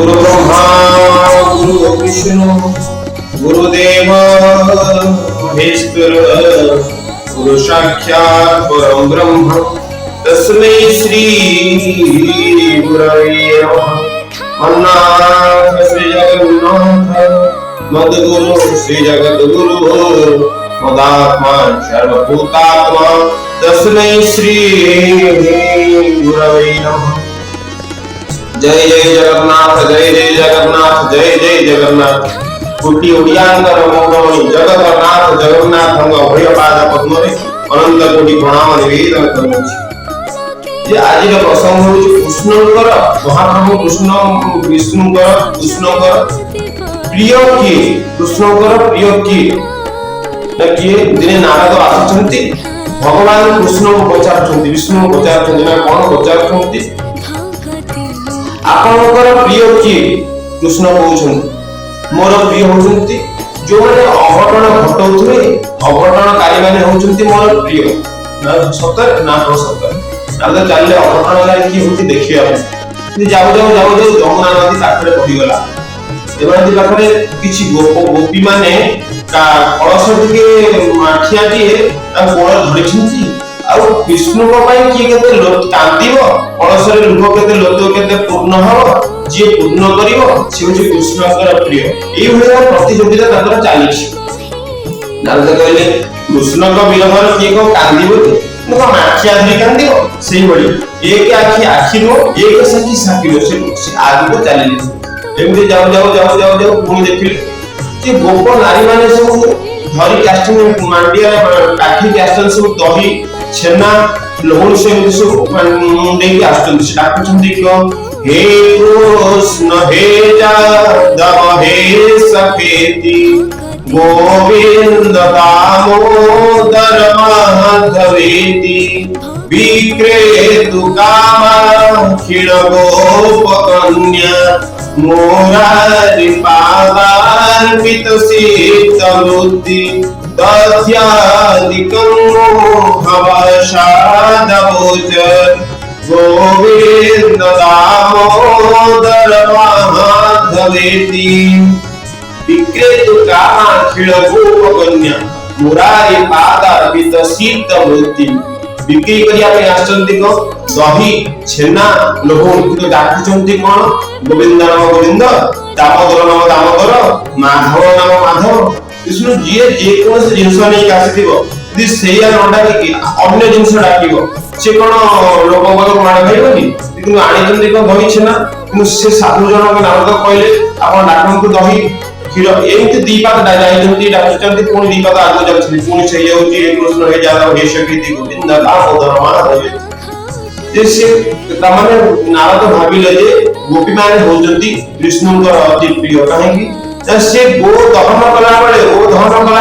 गुरु ब्रह्मा गुरु विष्णु गुरुदेव महेश्वर गुरु साक्षात् परम ब्रह्म तस्मै श्री गुरवे नमः। मन्नाथ श्री जगन्नाथ मद्गुरु श्री जगद्गुरु मदात्मा सर्वभूतात्मा तस्मै श्री गुरवे नमः। जय जय जगन्नाथ जय जय जगन्नाथ जय जय जगन्नाथ। कोटि ओडियांकर मोगमणि जगन्नाथ जगन्नाथ अभय पाद पद्मरे अनंत कोटि प्रणाम निवेदन करूछि। जे आज प्रसंग होछि कृष्णकर महाप्रभु कृष्ण विष्णुकर कृष्णकर प्रिय किए कृष्णकर प्रिय किए किए दिने नारद आसुछन्ति भगवान कृष्ण को पचारछन्ति विष्णु को पचारछन्ति ना कोन पचारछन्ति आपनकर प्रिय किए कृष्ण कहउछन्ति मोर प्रिय होउछन्ति जो माने अघटन घटौथुरे अघटनकारी माने होउछन्ति मोर प्रिय ना सतर ना सतर ना चाले अघटनकारी की होती देखिया जाऊ जाऊ जाऊ जाऊ जमुना नदी पाखरे पड़ी गला एबांती पाखरे किछि गोपी माने का कळस टिके माठिया दिए ता कोळ धरिछन्ति आउ विष्णु को पई की केते लोक कांदिबो कळस रे लुह केते लोक केते पूर्ण हो जे पूर्ण करिवो से होछि कृष्णकर प्रिय एई भलिया प्रतियोगिता ताकर चालिछि। नारद कहले कृष्ण को विरहर की को कांदिबो तो माठिया धरि कांदिबो सेई भली एक आखि आखिरो एक सखी साखिरो से आगु को चालिले एमति जाऊ जाऊ जाऊ जाऊ जाऊ पुणी देखिले जे गोप नारी माने सब धरि कास्टिंग मांडिया काठी कास्टन सब दही छेना लहुन से सब देई आस्तन से डाकुछन्ति को हे कृष्ण हे जादव हे सखेति गोविंद दामोदर माधवेति विक्रेतु कामाखिल गोप कन्या मोरारि पादार्पित शीतलुद्धि दध्यादिकं मोहवशादवोचर गोविंद दामोदर माधवेति विक्रेतु कामाखिल गोप कन्या मोरारि पादार्पित शीतलुद्धि बिक्री करिया पे आछन्ति को दही छेना लोक तो डाकुचन्ति कोन गोविंद नाम गोविंद दामोदर नाम दामोदर माधव नाम माधव कृष्ण जे जे कोन से जिंस नै आसीथिबो यदि सेया नडा कि अन्य जिंस डाकिबो से कोन लोक को माड खाइबोनी किंतु आनी जन्ति को दही छेना किंतु से साधु जन के नाम तो कहले आपण डाकन को दही खीर एमति दीपात डाइजंती डाक्टरंती पुणी दीपात आगो जाउछि पुणी छै होछि कृष्ण हे जादव हे सखीति गोविंद दामोदर माधव जैसे तमाने नारद भाबिले जे गोपी माने होजंती विष्णुकर अति प्रिय काहेकि से गो दहन कला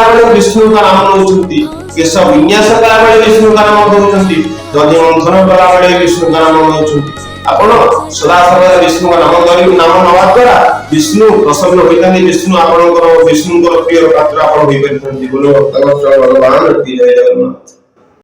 बेले विष्णु का नाम नउछंती केशव विन्यास कला बेले विष्णु का नाम नउछंती दधि मंथन कला बेले विष्णु का नाम नउछंती आपण सदा सर्वदा विष्णु का नाम करी नाम नवा द्वारा विष्णु प्रसन्न होइतानी विष्णु आपनकर विष्णुकर प्रिय पात्र आपण होई परिथंती बोलो भगवान की जय जगन्नाथ।